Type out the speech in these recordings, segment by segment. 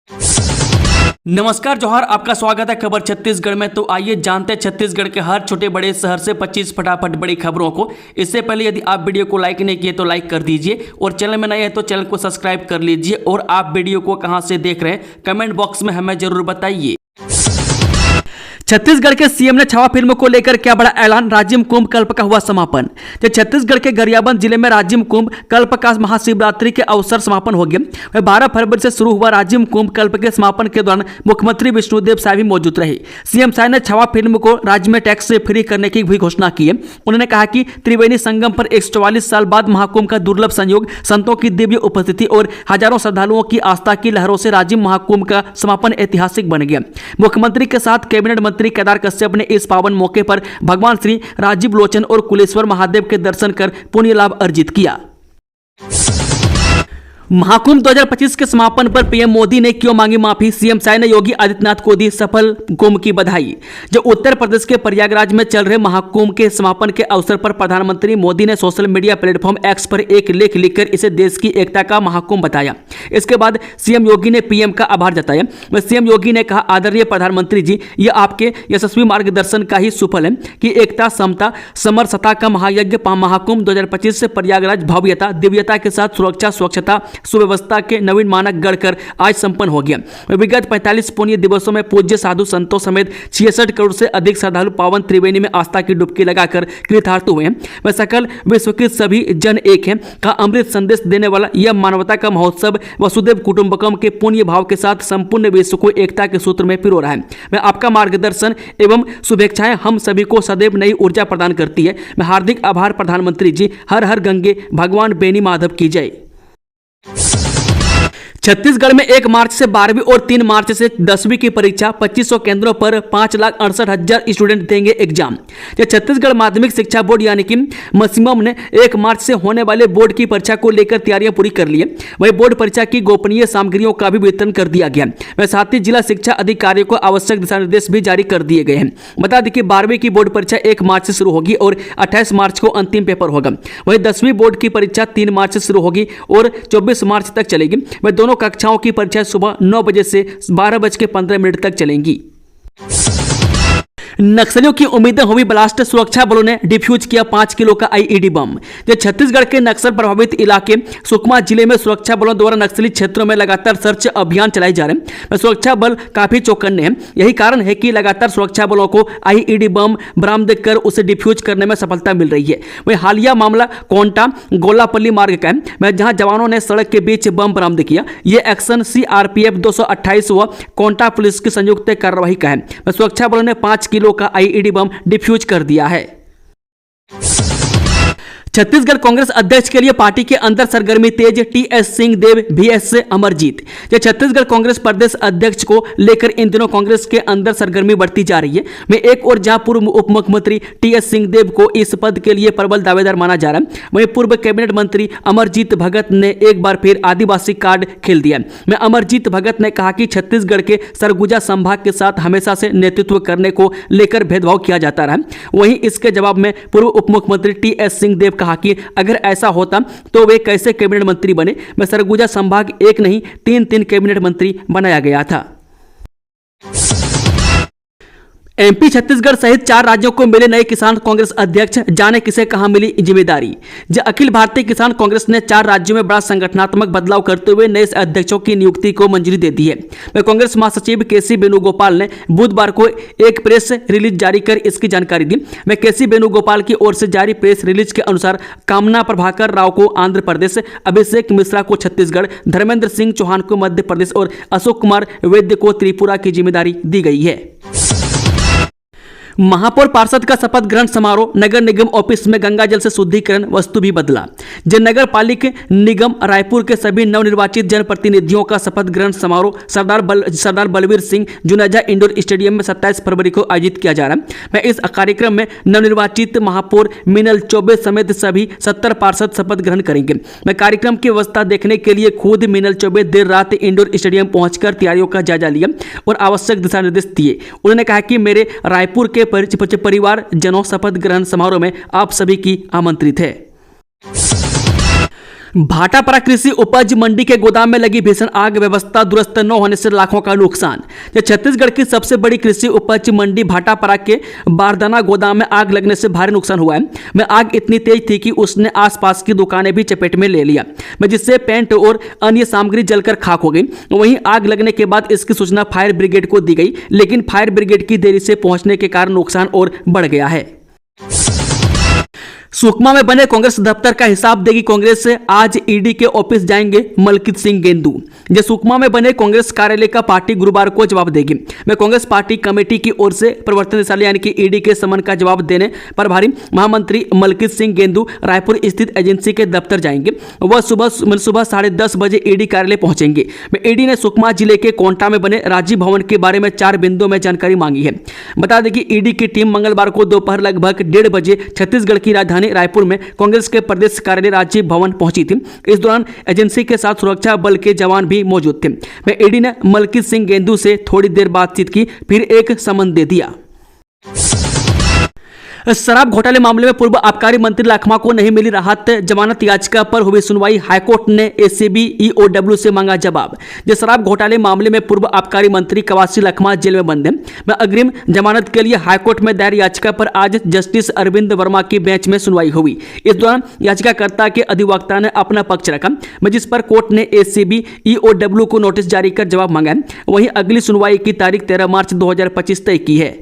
नमस्कार जोहार, आपका स्वागत है खबर छत्तीसगढ़ में। तो आइए जानते हैं छत्तीसगढ़ के हर छोटे बड़े शहर से 25 फटाफट बड़ी खबरों को। इससे पहले यदि आप वीडियो को लाइक नहीं किए तो लाइक कर दीजिए और चैनल में नए हैं तो चैनल को सब्सक्राइब कर लीजिए। और आप वीडियो को कहां से देख रहे हैं कमेंट बॉक्स में हमें जरूर बताइए। छत्तीसगढ़ के सीएम ने छावा फिल्म को लेकर क्या बड़ा ऐलान, राजिम कुंभ कल्प का हुआ समापन। छत्तीसगढ़ के गरियाबंद जिले में राजिम कुंभ कल्प का महाशिवरात्रि के अवसर समापन हो गया। 12 फरवरी से शुरू हुआ राजिम कुंभ कल्प के समापन के दौरान मुख्यमंत्री विष्णुदेव साय भी मौजूद रहे। सीएम साय ने छावा फिल्म को राज्य में टैक्स से फ्री करने की भी घोषणा की है। उन्होंने कहा कि त्रिवेणी संगम पर 144 साल बाद महाकुंभ का दुर्लभ संयोग, संतों की दिव्य उपस्थिति और हजारों श्रद्धालुओं की आस्था की लहरों से राजिम महाकुंभ का समापन ऐतिहासिक बन गया। मुख्यमंत्री के साथ कैबिनेट मंत्री केदार कश्यप ने इस पावन मौके पर भगवान श्री राजीव लोचन और कुलेश्वर महादेव के दर्शन कर पुण्य लाभ अर्जित किया। महाकुंभ 2025 के समापन पर पीएम मोदी ने क्यों मांगी माफी, सीएम साय ने योगी आदित्यनाथ को दी सफल कुंभ की बधाई। जो उत्तर प्रदेश के प्रयागराज में चल रहे महाकुंभ के समापन के अवसर पर प्रधानमंत्री मोदी ने सोशल मीडिया प्लेटफॉर्म एक्स पर एक लेख लिखकर इसे देश की एकता का महाकुंभ बताया। इसके बाद सीएम योगी ने पीएम का आभार जताया। वह सीएम योगी ने कहा, आदरणीय प्रधानमंत्री जी, यह आपके यशस्वी मार्गदर्शन का ही सुफल है कि एकता, समता, समरसता का महायज्ञ महाकुंभ 2025 से प्रयागराज भव्यता, दिव्यता के साथ सुरक्षा, स्वच्छता, सुव्यवस्था के नवीन मानक गढ़कर आज संपन्न हो गया। विगत 45 पुण्य दिवसों में पूज्य साधु संतों समेत 66 करोड़ से अधिक श्रद्धालु पावन त्रिवेणी में आस्था की डुबकी लगाकर कृतार्थ हुए हैं। वह सकल विश्व के सभी जन एक हैं का अमृत संदेश देने वाला यह मानवता का महोत्सव वसुदेव कुटुंबकम के पुण्य भाव के साथ संपूर्ण विश्व को एकता के सूत्र में पिरो रहा है। मैं आपका मार्गदर्शन एवं शुभेच्छाएं हम सभी को सदैव नई ऊर्जा प्रदान करती है। मैं हार्दिक आभार प्रधानमंत्री जी। हर हर गंगे, भगवान बेनी माधव की जय। छत्तीसगढ़ में 1 मार्च से 12वीं और 3 मार्च से 10वीं की परीक्षा 2500 केंद्रों पर 5,68,000 स्टूडेंट देंगे एग्जाम। छत्तीसगढ़ माध्यमिक शिक्षा बोर्ड यानी कि मसिमम ने 1 मार्च से होने वाले बोर्ड की परीक्षा को लेकर तैयारियां पूरी कर ली है। वही बोर्ड परीक्षा की गोपनीय सामग्रियों का भी वितरण कर दिया गया। वह साथ ही जिला शिक्षा अधिकारियों को आवश्यक दिशा निर्देश भी जारी कर दिए गए हैं। बता दें कि 12वीं की बोर्ड परीक्षा 1 मार्च से शुरू होगी और 28 मार्च को अंतिम पेपर होगा। वही 10वीं बोर्ड की परीक्षा 3 मार्च से शुरू होगी और 24 मार्च तक चलेगी। वह दोनों कक्षाओं की परीक्षा सुबह 9 बजे से 12:15 तक चलेंगी। नक्सलियों की उम्मीदें हुई ब्लास्ट, सुरक्षा बलों ने डिफ्यूज किया 5 किलो का आईईडी बम। छत्तीसगढ़ के नक्सल प्रभावित इलाके सुकमा जिले में सुरक्षा बलों द्वारा नक्सली क्षेत्रों में लगातार सर्च अभियान चलाए जा रहे हैं। सुरक्षा बल काफी चौकन्ने हैं। यही कारण है कि लगातार सुरक्षा बलों को आईईडी बम बरामद कर उसे डिफ्यूज करने में सफलता मिल रही है। वही हालिया मामला कोंटा गोलापल्ली मार्ग का है, जहां जवानों ने सड़क के बीच बम बरामद किया। यह एक्शन सीआरपीएफ 228 व कोंटा पुलिस की संयुक्त कार्रवाई का है। सुरक्षा बलों ने 5 किलो का आईईडी बम डिफ्यूज कर दिया है। छत्तीसगढ़ कांग्रेस अध्यक्ष के लिए पार्टी के अंदर सरगर्मी तेज, टीएस सिंहदेव बीएस से अमरजीत। छत्तीसगढ़ कांग्रेस प्रदेश अध्यक्ष को लेकर इन दिनों कांग्रेस के अंदर सरगर्मी बढ़ती जा रही है। में एक और जहां पूर्व उप मुख्यमंत्री टीएस सिंहदेव को इस पद के लिए प्रबल दावेदार माना जा रहा है, वहीं पूर्व कैबिनेट मंत्री अमरजीत भगत ने एक बार फिर आदिवासी कार्ड खेल दिया। में अमरजीत भगत ने कहा कि छत्तीसगढ़ के सरगुजा संभाग के साथ हमेशा से नेतृत्व करने को लेकर भेदभाव किया जाता रहा। वहीं इसके जवाब में पूर्व उप मुख्यमंत्री टीएस सिंहदेव कहा कि अगर ऐसा होता तो वे कैसे कैबिनेट मंत्री बने। मैं सरगुजा संभाग एक नहीं 3 कैबिनेट मंत्री बनाया गया था। एमपी छत्तीसगढ़ सहित 4 राज्यों को मिले नए किसान कांग्रेस अध्यक्ष, जाने किसे कहां मिली जिम्मेदारी। अखिल भारतीय किसान कांग्रेस ने 4 राज्यों में बड़ा संगठनात्मक बदलाव करते हुए नए अध्यक्षों की नियुक्ति को मंजूरी दे दी है। कांग्रेस महासचिव केसी वेणुगोपाल ने बुधवार को एक प्रेस रिलीज जारी कर इसकी जानकारी दी। केसी वेणुगोपाल की ओर से जारी प्रेस रिलीज के अनुसार कामना प्रभाकर राव को आंध्र प्रदेश, अभिषेक मिश्रा को छत्तीसगढ़, धर्मेंद्र सिंह चौहान को मध्य प्रदेश और अशोक कुमार वैद्य को त्रिपुरा की जिम्मेदारी दी गई है। महापौर पार्षद का शपथ ग्रहण समारोह, नगर निगम ऑफिस में गंगा जल से शुद्धिकरण वस्तु भी बदला। नगर पालिका निगम रायपुर के सभी नवनिर्वाचित जनप्रतिनिधियों का शपथ ग्रहण समारोह सरदार बलवीर सिंह जुनेजा इंडोर स्टेडियम में 27 फरवरी को आयोजित किया जा रहा है। इस कार्यक्रम में नवनिर्वाचित महापौर मीनल चौबे समेत सभी 70 पार्षद शपथ ग्रहण करेंगे। कार्यक्रम की व्यवस्था देखने के लिए खुद मीनल चौबे देर रात इंडोर स्टेडियम पहुंचकर तैयारियों का जायजा लिया और आवश्यक दिशा निर्देश दिए। उन्होंने कहा कि मेरे रायपुर के परिवार जनों शपथ ग्रहण समारोह में आप सभी की आमंत्रित है। भाटापारा कृषि उपज मंडी के गोदाम में लगी भीषण आग, व्यवस्था दुरुस्त न होने से लाखों का नुकसान। यह छत्तीसगढ़ की सबसे बड़ी कृषि उपज मंडी भाटापारा के बारदाना गोदाम में आग लगने से भारी नुकसान हुआ है। में आग इतनी तेज थी कि उसने आसपास की दुकानें भी चपेट में ले लिया, जिससे पेंट और अन्य सामग्री जलकर खाक हो गई। वहीं आग लगने के बाद इसकी सूचना फायर ब्रिगेड को दी गई, लेकिन फायर ब्रिगेड की देरी से पहुंचने के कारण नुकसान और बढ़ गया है। सुकमा में बने कांग्रेस दफ्तर का हिसाब देगी कांग्रेस। आज ईडी के ऑफिस जाएंगे मलकित सिंह गेंदू। जो सुकमा में बने कांग्रेस कार्यालय का पार्टी गुरुवार को जवाब देगी। मैं कांग्रेस पार्टी कमेटी की ओर से प्रवर्तन निदेशालय यानी कि ईडी के समन का जवाब देने प्रभारी महामंत्री मलकित सिंह गेंदू रायपुर स्थित एजेंसी के दफ्तर जाएंगे। वह सुबह 10:30 बजे ईडी कार्यालय पहुंचेंगे। ईडी ने सुकमा जिले के कोंटा में बने राजीव भवन के बारे में 4 बिंदुओं में जानकारी मांगी है। बता दें कि ईडी की टीम मंगलवार को दोपहर लगभग 1:30 बजे छत्तीसगढ़ की राजधानी रायपुर में कांग्रेस के प्रदेश कार्यालय राजीव भवन पहुंची थी। इस दौरान एजेंसी के साथ सुरक्षा बल के जवान भी मौजूद थे। ईडी ने मलकित सिंह गेंदू से थोड़ी देर बातचीत की, फिर एक समन दे दिया। शराब घोटाले मामले में पूर्व आबकारी मंत्री लखमा को नहीं मिली राहत। जमानत याचिका पर हुई सुनवाई, हाईकोर्ट ने एसीबी ईओडब्ल्यू से मांगा जवाब। जो शराब घोटाले मामले में पूर्व आबकारी मंत्री कवासी लखमा जेल में बंद है। अग्रिम जमानत के लिए हाईकोर्ट में दायर याचिका पर आज जस्टिस अरविंद वर्मा की बेंच में सुनवाई हुई। इस दौरान याचिकाकर्ता के अधिवक्ता ने अपना पक्ष रखा, जिस पर कोर्ट ने एसीबी ईओडब्ल्यू को नोटिस जारी कर जवाब मांगा है। वहीं अगली सुनवाई की तारीख 13 मार्च 2025 तय की है।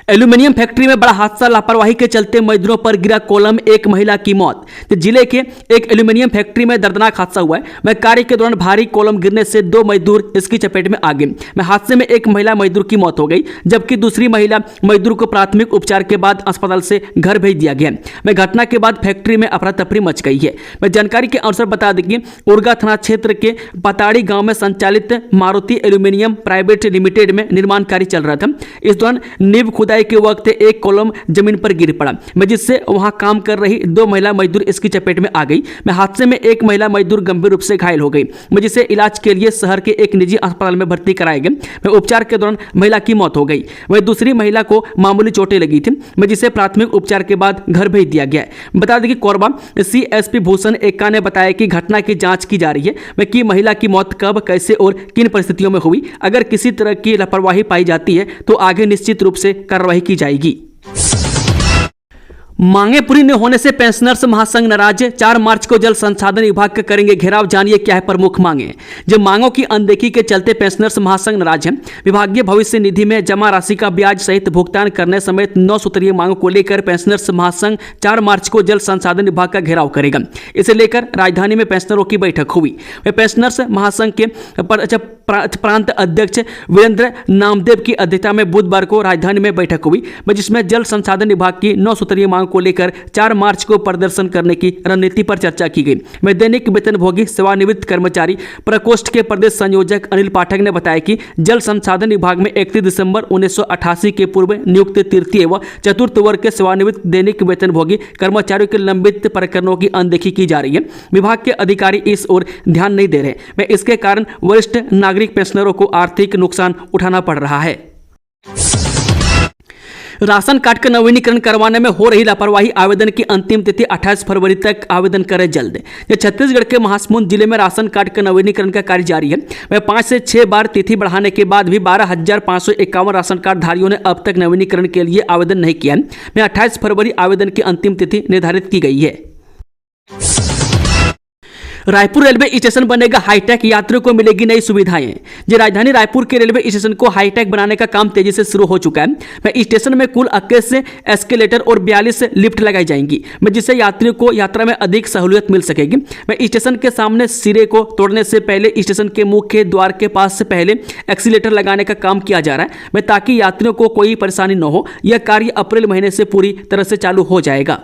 एल्यूमिनियम फैक्ट्री में बड़ा हादसा, लापरवाही के चलते मजदूरों पर गिरा कॉलम, एक महिला की मौत। जिले के एक एल्यूमिनियम फैक्ट्री में दर्दनाक हादसा हुआ है। कार्य के दौरान भारी कॉलम गिरने से 2 मजदूर इसकी चपेट में आ गए। हादसे में एक महिला मजदूर की मौत हो गई, जबकि दूसरी महिला मजदूर को प्राथमिक उपचार के बाद अस्पताल से घर भेज दिया गया। घटना के बाद फैक्ट्री में अफरा तफरी मच गई है। जानकारी के अनुसार बता दें कि उर्गा थाना क्षेत्र के पताड़ी गांव में संचालित मारुति एल्यूमिनियम प्राइवेट लिमिटेड में निर्माण कार्य चल रहा था। इस दौरान नींव खुदाई के वक्त एक कॉलम जमीन पर गिर पड़ा, जिससे वहां काम कर रही 2 महिला मजदूर इसकी चपेट में आ गई। हादसे में एक महिला मजदूर गंभीर रूप से घायल हो गई, जिसे इलाज के लिए शहर के एक निजी अस्पताल में भर्ती कराया गया। उपचार के दौरान महिला की मौत हो गई। वहीं दूसरी महिला को मामूली चोटें लगी थी, जिसे प्राथमिक उपचार के बाद घर भेज दिया गया। बता दें कि कोरबा सीएसपी भूषण एक्का ने बताया कि घटना की जांच की जा रही है कि महिला की मौत कब, कैसे और किन परिस्थितियों में हुई। अगर किसी तरह की लापरवाही पाई जाती है तो आगे निश्चित रूप से कार्रवाई की जाएगी। मांगे पूरी न होने से पेंशनर्स महासंघ नाराज। 4 मार्च को जल संसाधन विभाग का करेंगे घेराव, जानिए क्या है प्रमुख मांगे। जब मांगों की अनदेखी के चलते पेंशनर्स महासंघ नाराज है। विभागीय भविष्य निधि में जमा राशि का ब्याज सहित भुगतान करने समेत 9 सूत्रीय मांगों को लेकर पेंशनर्स महासंघ 4 मार्च को जल संसाधन विभाग का घेराव करेगा। इसे लेकर राजधानी में पेंशनरों की बैठक हुई। पेंशनर्स महासंघ के प्रांत अध्यक्ष वीरेंद्र नामदेव की अध्यक्षता में बुधवार को राजधानी में बैठक हुई, जिसमें जल संसाधन विभाग की 9 सूत्रीय मांग को लेकर 4 मार्च को प्रदर्शन करने की रणनीति पर चर्चा की गई। दैनिक वेतनभोगी सेवानिवृत्त कर्मचारी प्रकोष्ठ के प्रदेश संयोजक अनिल पाठक ने बताया कि जल संसाधन विभाग में 31 दिसंबर 1988 के पूर्व नियुक्त तृतीय व चतुर्थ वर्ग के सेवानिवृत्त दैनिक वेतनभोगी कर्मचारियों के लंबित प्रकरणों की अनदेखी की जा रही है। विभाग के अधिकारी इस ओर ध्यान नहीं दे रहे। इसके कारण वरिष्ठ नागरिक पेंशनरों को आर्थिक नुकसान उठाना पड़ रहा है। राशन कार्ड का नवीनीकरण करवाने में हो रही लापरवाही, आवेदन की अंतिम तिथि 28 फरवरी तक, आवेदन करें जल्द। छत्तीसगढ़ के महासमुंद जिले में राशन कार्ड का नवीनीकरण का कार्य जारी है। वह 5 से 6 बार तिथि बढ़ाने के बाद भी 12,551 राशन कार्ड धारियों ने अब तक नवीनीकरण के लिए आवेदन नहीं किया है। 28 फरवरी आवेदन की अंतिम तिथि निर्धारित की गई है। रायपुर रेलवे स्टेशन बनेगा हाईटेक, यात्रियों को मिलेगी नई सुविधाएं। जो राजधानी रायपुर के रेलवे स्टेशन को हाईटेक बनाने का काम तेजी से शुरू हो चुका है। स्टेशन में कुल 21 एस्केलेटर और 42 लिफ्ट लगाई जाएंगी, जिससे यात्रियों को यात्रा में अधिक सहूलियत मिल सकेगी। स्टेशन के सामने सिरे को तोड़ने से पहले स्टेशन के मुख्य द्वार के पास से पहले एक्सीलेटर लगाने का काम किया जा रहा है, ताकि यात्रियों को कोई परेशानी न हो। यह कार्य अप्रैल महीने से पूरी तरह से चालू हो जाएगा।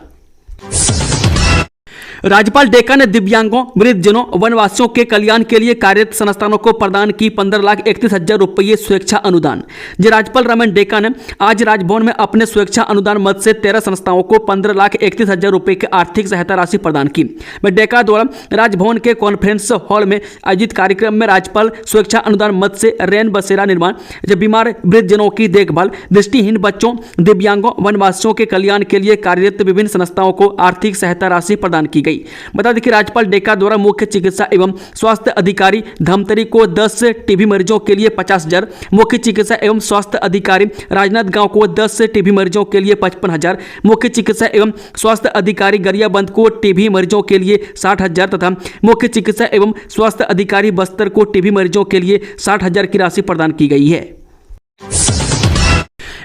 राज्यपाल डेका ने दिव्यांगों, वृद्धजनों, वनवासियों के कल्याण के लिए कार्यरत संस्थानों को प्रदान की 15,31,000 रुपये स्वेच्छा अनुदान। राज्यपाल रमन डेका ने आज राजभवन में अपने स्वेच्छा अनुदान मद से 13 संस्थाओं को 15,31,000 रुपये की आर्थिक सहायता राशि प्रदान की। डेका द्वारा राजभवन के कॉन्फ्रेंस हॉल में आयोजित कार्यक्रम में राज्यपाल स्वेच्छा अनुदान मद से रैन बसेरा निर्माण, बीमार वृद्धजनों की देखभाल, दृष्टिहीन बच्चों, दिव्यांगों, वनवासियों के कल्याण के लिए कार्यरत विभिन्न संस्थाओं को आर्थिक सहायता राशि प्रदान की गई। बता दें कि राज्यपाल डेका द्वारा मुख्य चिकित्सा एवं स्वास्थ्य अधिकारी धमतरी को 10 टीबी मरीजों के लिए 50,000, मुख्य चिकित्सा एवं स्वास्थ्य अधिकारी राजनांदगांव को 10 टीबी मरीजों के लिए 55,000, मुख्य चिकित्सा एवं स्वास्थ्य अधिकारी गरियाबंद को टीबी मरीजों के लिए 60,000 तथा मुख्य चिकित्सा एवं स्वास्थ्य अधिकारी बस्तर को टीबी मरीजों के लिए 60,000 की राशि प्रदान की गई है।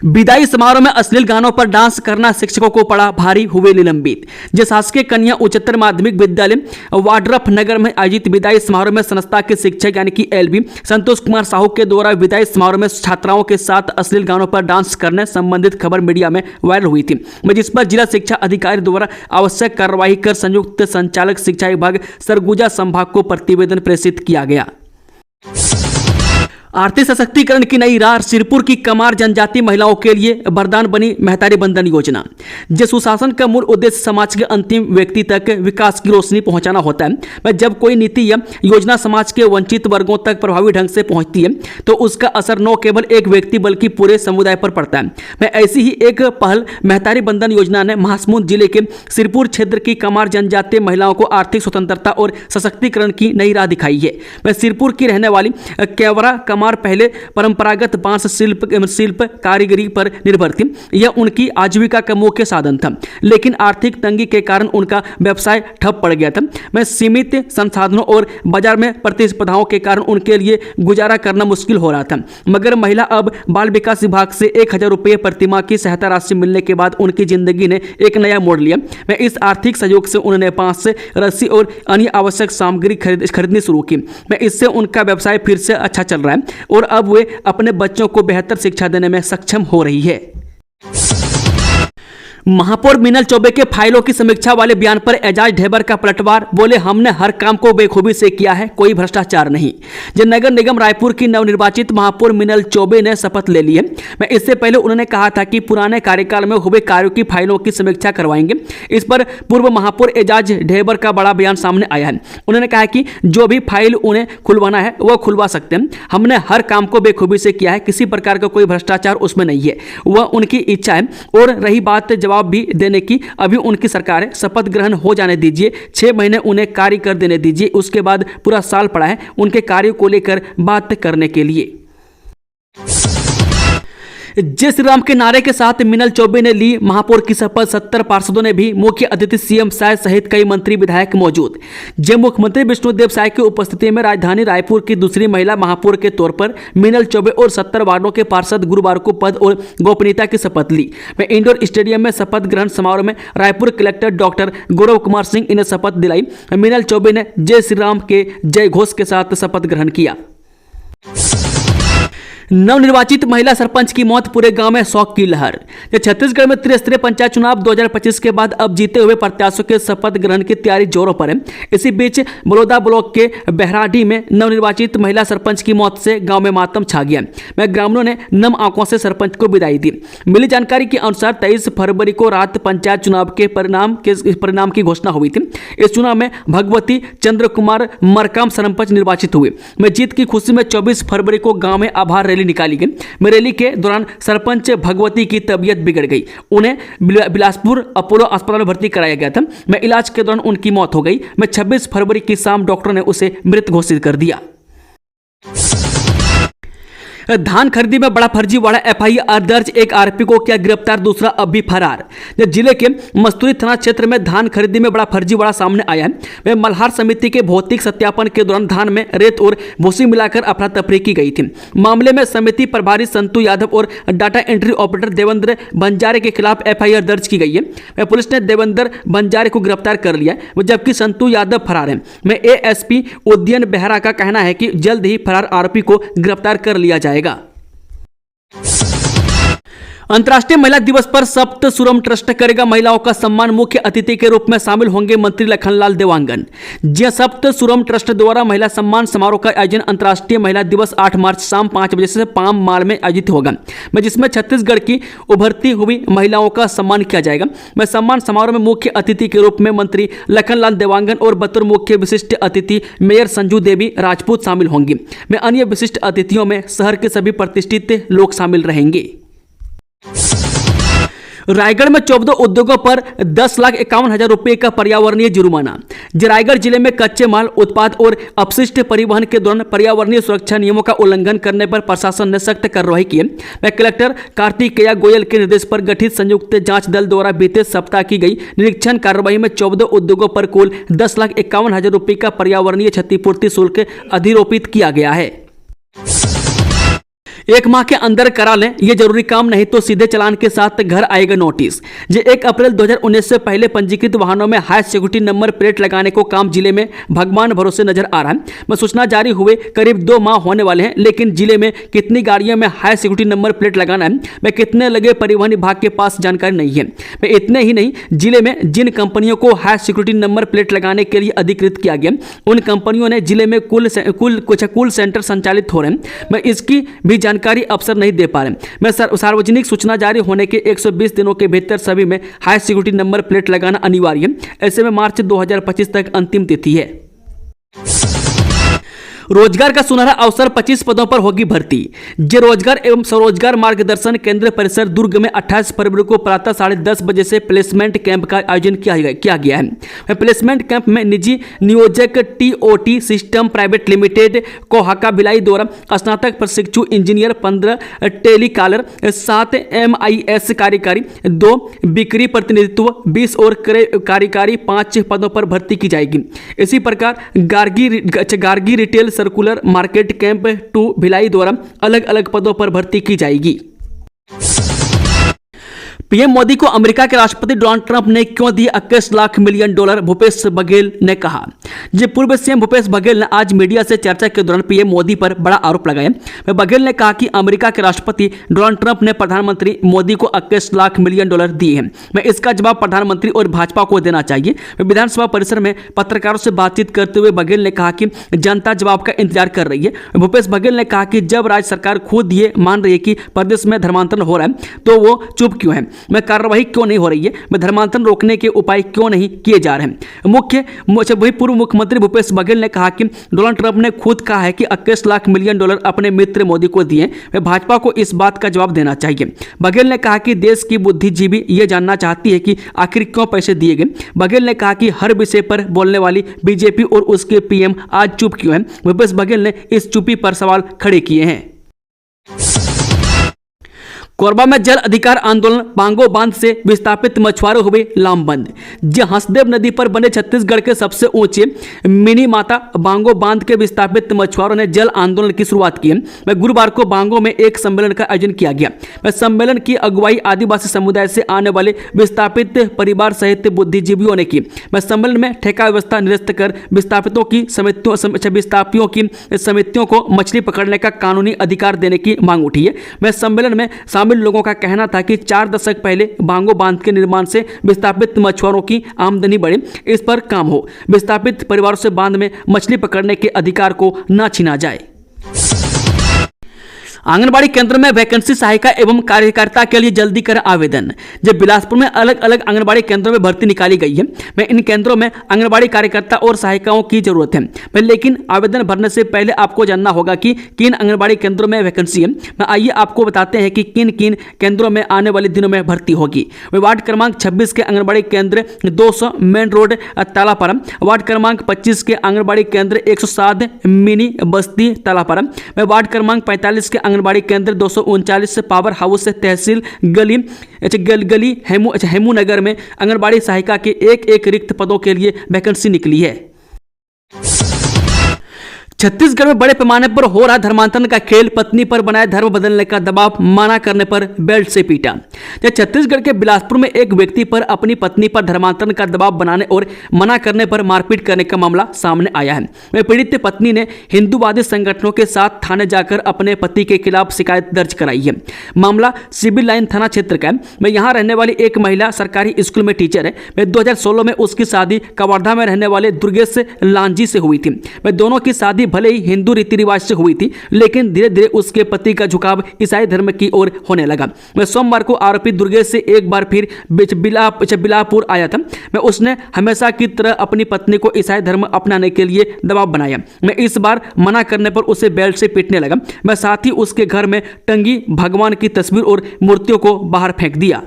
विदाई समारोह में अश्लील गानों पर डांस करना शिक्षकों को पड़ा भारी, हुए निलंबित। शासकीय कन्या उच्चतर माध्यमिक विद्यालय वाड्रफ नगर में आयोजित विदाई समारोह में संस्था के शिक्षक यानी कि LB संतोष कुमार साहू के द्वारा विदाई समारोह में छात्राओं के साथ अश्लील गानों पर डांस करने संबंधित खबर मीडिया में वायरल हुई थी, जिस पर जिला शिक्षा अधिकारी द्वारा आवश्यक कार्रवाई कर संयुक्त संचालक शिक्षा विभाग सरगुजा संभाग को प्रतिवेदन प्रेषित किया गया। आर्थिक सशक्तिकरण की नई राह, सिरपुर की कमार जनजाति महिलाओं के लिए वरदान बनी महतारी बंधन योजना। सुशासन का मूल उद्देश्य समाज के अंतिम व्यक्ति तक विकास की रोशनी पहुंचाना होता है। जब कोई नीति या योजना समाज के वंचित वर्गों तक प्रभावी ढंग से पहुंचती है तो उसका असर न केवल एक व्यक्ति बल्कि पूरे समुदाय पर पड़ता है। ऐसी ही एक पहल महतारी बंधन योजना ने महासमुंद जिले के सिरपुर क्षेत्र की कमार जनजातीय महिलाओं को आर्थिक स्वतंत्रता और सशक्तिकरण की नई राह दिखाई है। सिरपुर की रहने वाली केवरा कमार पहले परंपरागत बांस शिल्प कारीगरी पर निर्भर थी। यह उनकी आजीविका का मुख्य साधन था, लेकिन आर्थिक तंगी के कारण उनका व्यवसाय ठप पड़ गया था। सीमित संसाधनों और बाजार में प्रतिस्पर्धाओं के कारण उनके लिए गुजारा करना मुश्किल हो रहा था। मगर महिला अब बाल विकास विभाग से 1,000 रुपये प्रतिमाह की सहायता राशि मिलने के बाद उनकी जिंदगी ने एक नया मोड़ लिया। इस आर्थिक सहयोग से उन्होंने बांस से रस्सी और अन्य आवश्यक सामग्री खरीदनी शुरू की। इससे उनका व्यवसाय फिर से अच्छा चल रहा है और अब वे अपने बच्चों को बेहतर शिक्षा देने में सक्षम हो रही है। महापौर मीनल चौबे के फाइलों की समीक्षा वाले बयान पर एजाज ढेबर का पलटवार, बोले हमने हर काम को बेखूबी से किया है, कोई भ्रष्टाचार नहीं। नगर निगम रायपुर की नवनिर्वाचित महापौर मीनल चौबे ने शपथ ले ली है। इससे पहले उन्होंने कहा था कि पुराने कार्यकाल में हुए कार्यों की फाइलों की समीक्षा करवाएंगे। इस पर पूर्व महापौर एजाज ढेबर का बड़ा बयान सामने आया है। उन्होंने कहा कि जो भी फाइल उन्हें खुलवाना है वह खुलवा सकते हैं। हमने हर काम को बेखूबी से किया है, किसी प्रकार का कोई भ्रष्टाचार उसमें नहीं है, वह उनकी इच्छा है। और रही बात जवाब भी देने की, अभी उनकी सरकार है, शपथ ग्रहण हो जाने दीजिए, 6 महीने उन्हें कार्य कर देने दीजिए, उसके बाद पूरा साल पड़ा है उनके कार्यों को लेकर बात करने के लिए। जय श्री राम के नारे के साथ मीनल चौबे ने ली महापौर की शपथ। 70 पार्षदों ने भी, मुख्य अतिथि सीएम साय सहित कई मंत्री विधायक मौजूद। जय मुख्यमंत्री विष्णुदेव साय की उपस्थिति में राजधानी रायपुर की दूसरी महिला महापौर के तौर पर मीनल चौबे और 70 वार्डों के पार्षद गुरुवार को पद और गोपनीयता की शपथ ली। इंडोर स्टेडियम में शपथ ग्रहण समारोह में रायपुर कलेक्टर डॉक्टर गौरव कुमार सिंह इन्हें शपथ दिलाई। मीनल चौबे ने जय श्री राम के जय घोष के साथ शपथ ग्रहण किया। नवनिर्वाचित महिला सरपंच की मौत, पूरे गांव में शोक की लहर। छत्तीसगढ़ में त्रिस्तरीय पंचायत चुनाव 2025 के बाद अब जीते हुए प्रत्याशियों के शपथ ग्रहण की तैयारी जोरों पर है। इसी बीच बलौदा ब्लॉक के बहराडीह में नवनिर्वाचित महिला सरपंच की मौत से गांव में मातम छा गया। ग्रामीणों ने नम आंखों से सरपंच को विदाई दी। मिली जानकारी के अनुसार 23 फरवरी को रात पंचायत चुनाव के परिणाम की घोषणा हुई थी। इस चुनाव में भगवती चंद्र कुमार मरकाम सरपंच निर्वाचित हुए। जीत की खुशी में 24 फरवरी को गाँव में आभार रैली निकाली गई। रैली के दौरान सरपंच भगवती की तबीयत बिगड़ गई। उन्हें बिलासपुर अपोलो अस्पताल में भर्ती कराया गया था। इलाज के दौरान उनकी मौत हो गई। 26 फरवरी की शाम डॉक्टर ने उसे मृत घोषित कर दिया। धान खरीदी में बड़ा फर्जीवाड़ा, एफआईआर दर्ज, एक आरोपी को किया गिरफ्तार, दूसरा अब भी फरार। जिले के मस्तूरी थाना क्षेत्र में धान खरीदी में बड़ा फर्जीवाड़ा सामने आया है। मल्हार समिति के भौतिक सत्यापन के दौरान धान में रेत और भूसी मिलाकर अफरा तफरी की गई थी। मामले में समिति प्रभारी संतू यादव और डाटा एंट्री ऑपरेटर देवेंद्र बंजारे के खिलाफ एफआईआर दर्ज की गई है। पुलिस ने देवेंद्र बंजारे को गिरफ्तार कर लिया, जबकि संतू यादव फरार है। एएसपी उदयन बेहरा का कहना है कि जल्द ही फरार आरोपी को गिरफ्तार कर लिया जाएगा। अंतर्राष्ट्रीय महिला दिवस पर सप्त सुरम ट्रस्ट करेगा महिलाओं का सम्मान। मुख्य अतिथि के रूप में शामिल होंगे मंत्री लखनलाल देवांगन। जी, सप्त सुरम ट्रस्ट द्वारा महिला सम्मान समारोह का आयोजन अंतर्राष्ट्रीय महिला दिवस 8 मार्च शाम 5 बजे से पाम माल में आयोजित होगा, जिसमें छत्तीसगढ़ की उभरती हुई महिलाओं का सम्मान किया जाएगा। सम्मान समारोह में मुख्य अतिथि के रूप में मंत्री लखनलाल देवांगन और बतौर मुख्य विशिष्ट अतिथि मेयर संजू देवी राजपूत शामिल होंगी। अन्य विशिष्ट अतिथियों में शहर के सभी प्रतिष्ठित लोग शामिल रहेंगे। रायगढ़ में 14 उद्योगों पर 10,51,000 रुपए का पर्यावरणीय जुर्माना। रायगढ़ जिले में कच्चे माल उत्पाद और अपशिष्ट परिवहन के दौरान पर्यावरणीय सुरक्षा नियमों का उल्लंघन करने पर प्रशासन ने सख्त कार्रवाई की है। कलेक्टर कार्तिकेया गोयल के निर्देश पर गठित संयुक्त जांच दल द्वारा बीते सप्ताह की गई निरीक्षण कार्रवाई में 14 उद्योगों पर कुल 10,51,000 रुपए का पर्यावरणीय क्षतिपूर्ति शुल्क अधिरोपित किया गया है। 1 माह के अंदर करा लें ये जरूरी काम, नहीं तो सीधे चालान के साथ घर आएगा नोटिस। 1 अप्रैल 2019 से पहले पंजीकृत वाहनों में हाई सिक्योरिटी नंबर प्लेट लगाने को काम जिले में भगवान भरोसे नजर आ रहा है। सूचना जारी हुए करीब 2 माह होने वाले हैं, लेकिन जिले में कितनी गाड़ियों में हाई सिक्योरिटी नंबर प्लेट लगाना है, कितने लगे, परिवहन विभाग के पास जानकारी नहीं है। इतने ही नहीं, जिले में जिन कंपनियों को हाई सिक्योरिटी नंबर प्लेट लगाने के लिए अधिकृत किया गया, उन कंपनियों ने जिले में कुल सेंटर संचालित हो रहे हैं, इसकी भी जानकारी अफसर नहीं दे पा रहे। सार्वजनिक सूचना जारी होने के 120 दिनों के भीतर सभी में हाई सिक्योरिटी नंबर प्लेट लगाना अनिवार्य है। ऐसे में मार्च 2025 तक अंतिम तिथि है। रोजगार का सुनहरा अवसर, 25 पदों पर होगी भर्ती। रोजगार एवं स्वरोजगार मार्गदर्शन केंद्र परिसर दुर्ग में 28 फरवरी को प्रातः 10:30 बजे से प्लेसमेंट कैंप का आयोजन किया गया है। प्लेसमेंट कैंप में निजी नियोजक TOT सिस्टम प्राइवेट लिमिटेड कोहाका भिलाई द्वारा स्नातक प्रशिक्षु इंजीनियर 15 टेलीकॉलर, 7 MIS कार्यकारी, 2 बिक्री प्रतिनिधित्व, 20 और कार्यकारी 5 पदों पर भर्ती की जाएगी। इसी प्रकार Gargi retail circular market camp 2 Bhilai द्वारा अलग अलग पदों पर भर्ती की जाएगी। पीएम मोदी को अमेरिका के राष्ट्रपति डोनाल्ड ट्रंप ने क्यों दिए 21 लाख मिलियन डॉलर, भूपेश बघेल ने कहा। पूर्व सीएम भूपेश बघेल ने आज मीडिया से चर्चा के दौरान पीएम मोदी पर बड़ा आरोप लगाया। बघेल ने कहा कि अमेरिका के राष्ट्रपति डोनाल्ड ट्रंप ने प्रधानमंत्री मोदी को 21 लाख मिलियन डॉलर दिए हैं। इसका जवाब प्रधानमंत्री और भाजपा को देना चाहिए। विधानसभा परिसर में पत्रकारों से बातचीत करते हुए बघेल ने कहा कि जनता जवाब का इंतजार कर रही है। भूपेश बघेल ने कहा कि जब राज्य सरकार खुद ये मान रही है कि प्रदेश में धर्मांतरण हो रहा है, तो वो चुप क्यों है? कार्रवाई क्यों नहीं हो रही है? धर्मांतरण रोकने के उपाय क्यों नहीं किए जा रहे हैं? वही पूर्व मुख्यमंत्री भूपेश बघेल ने कहा कि डोनाल्ड ट्रंप ने खुद कहा है कि 21 लाख मिलियन डॉलर अपने मित्र मोदी को दिए। भाजपा को इस बात का जवाब देना चाहिए। बघेल ने कहा कि देश की बुद्धिजीवी ये जानना चाहती है कि आखिर क्यों पैसे दिए गए। बघेल ने कहा कि हर विषय पर बोलने वाली बीजेपी और उसके पीएम आज चुप क्यों है? भूपेश बघेल ने इस चुप्पी पर सवाल खड़े किए हैं। कोरबा में जल अधिकार आंदोलन, बांगो बांध से विस्थापित मछुआरे हुए लामबंद। हंसदेव नदी पर बने छत्तीसगढ़ के सबसे ऊंचे मिनी माता बांगो बांध के विस्थापित मछुआरों ने जल आंदोलन की शुरुआत की है। गुरुवार को बांगो में एक सम्मेलन का आयोजन किया गया। सम्मेलन की अगुवाई आदिवासी समुदाय से आने वाले विस्थापित परिवार सहित बुद्धिजीवियों ने की। सम्मेलन में ठेका व्यवस्था निरस्त कर विस्थापितों की समितियों को मछली पकड़ने का कानूनी अधिकार देने की मांग उठी है। सम्मेलन में लोगों का कहना था कि 4 दशक पहले बांगो बांध के निर्माण से विस्थापित मछुआरों की आमदनी बढ़े, इस पर काम हो। विस्थापित परिवारों से बांध में मछली पकड़ने के अधिकार को न छीना जाए। आंगनबाड़ी केंद्र में वैकेंसी सहायिका एवं कार्यकर्ता के लिए जल्दी कर आवेदन। बिलासपुर में अलग अलग आंगनबाड़ी केंद्रों में भर्ती निकाली गई है। इन केंद्रों में आंगनबाड़ी कार्यकर्ता और सहायिकाओं की जरूरत है, लेकिन आवेदन भरने से पहले आपको जानना होगा कि किन आंगनबाड़ी केंद्रों में वैकेंसी है। आइए आपको बताते हैं कि किन किन केंद्रों में आने वाले दिनों में भर्ती होगी। वार्ड क्रमांक 26 के आंगनबाड़ी केंद्र 200 मेन रोड तालापारा, वार्ड क्रमांक 25 के आंगनबाड़ी केंद्र 107 मिनी बस्ती तालापारा, वार्ड क्रमांक 45 के आंगनबाड़ी केंद्र 239 से पावर हाउस से तहसील गली हेमू नगर में आंगनबाड़ी सहायिका के एक रिक्त पदों के लिए वैकेंसी निकली है। छत्तीसगढ़ में बड़े पैमाने पर हो रहा धर्मांतरण का खेल, पत्नी पर बनाए धर्म बदलने का दबाव, मना करने पर बेल्ट से पीटा। छत्तीसगढ़ के बिलासपुर में एक व्यक्ति पर अपनी पत्नी पर धर्मांतरण का दबाव बनाने और मना करने पर मारपीट करने का मामला सामने आया है। पीड़ित पत्नी ने हिंदूवादी संगठनों के साथ थाने जाकर अपने पति के खिलाफ शिकायत दर्ज कराई है। मामला सिविल लाइन थाना क्षेत्र का है। यहाँ रहने वाली एक महिला सरकारी स्कूल में टीचर है। 2016 में उसकी शादी कवर्धा में रहने वाले दुर्गेश लांजी से हुई थी। दोनों की शादी भले ही हिंदू रीति रिवाज से हुई थी, लेकिन धीरे धीरे उसके पति का झुकाव ईसाई धर्म की ओर होने लगा। सोमवार को आरोपी दुर्गेश से एक बार फिर बिलासपुर आया था। उसने हमेशा की तरह अपनी पत्नी को ईसाई धर्म अपनाने के लिए दबाव बनाया। इस बार मना करने पर उसे बेल्ट से पीटने लगा। साथ ही उसके घर में टंगी भगवान की तस्वीर और मूर्तियों को बाहर फेंक दिया।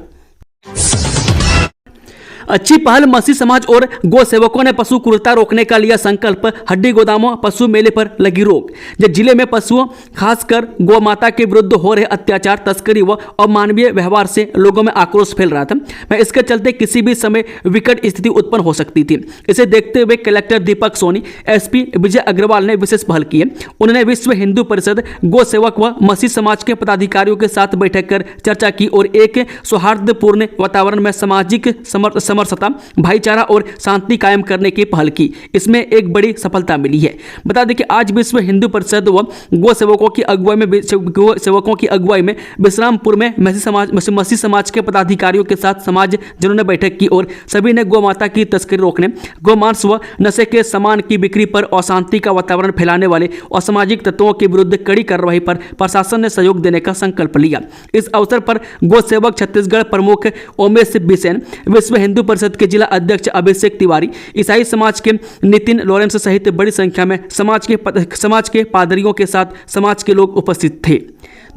अच्छी पहल, मसीह समाज और गौ सेवकों ने पशु क्रूरता रोकने का लिया संकल्प। हड्डी गोदामों पशु मेले पर लगी रोक। जिले में पशुओं खासकर गौ माता के विरुद्ध हो रहे अत्याचार, तस्करी व अमानवीय व्यवहार से लोगों में आक्रोश फैल रहा था। इसके चलते किसी भी समय विकट स्थिति उत्पन्न हो सकती थी। इसे देखते हुए कलेक्टर दीपक सोनी, एसपी विजय अग्रवाल ने विशेष पहल की है। उन्होंने विश्व हिंदू परिषद, गौ सेवक व मसीह समाज के पदाधिकारियों के साथ बैठक कर चर्चा की और एक सौहार्दपूर्ण वातावरण में सामाजिक समरसता, भाईचारा और शांति कायम करने की पहल की। इसमें एक बड़ी सफलता मिली है। बता दें कि आज विश्व हिंदू परिषद व गौ सेवकों की अगुवाई में विश्रामपुर में मसीह समाज के पदाधिकारियों के साथ समाज जनों ने बैठक की और सभी ने गौ माता की तस्करी रोकने, गोमांस व नशे के सामान की बिक्री पर अशांति का वातावरण फैलाने वाले असामाजिक तत्वों के विरुद्ध कड़ी कार्रवाई पर प्रशासन ने सहयोग देने का संकल्प लिया। इस अवसर पर गौ सेवक छत्तीसगढ़ प्रमुख ओमेश बिसेन, विश्व हिंदू परिषद के जिला अध्यक्ष अभिषेक तिवारी, ईसाई समाज के नितिन लॉरेंस सहित बड़ी संख्या में समाज के पादरियों के साथ समाज के लोग उपस्थित थे।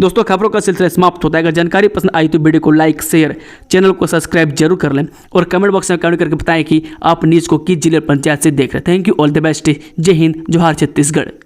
दोस्तों, खबरों का सिलसिला समाप्त होता है। अगर जानकारी पसंद आई तो वीडियो को लाइक, शेयर, चैनल को सब्सक्राइब जरूर कर लें और कमेंट बॉक्स में कमेंट करके बताएं कि आप न्यूज़ को किस जिले पंचायत से देख रहे हैं। Thank you, all the best. जय हिंद, जोहार छत्तीसगढ़।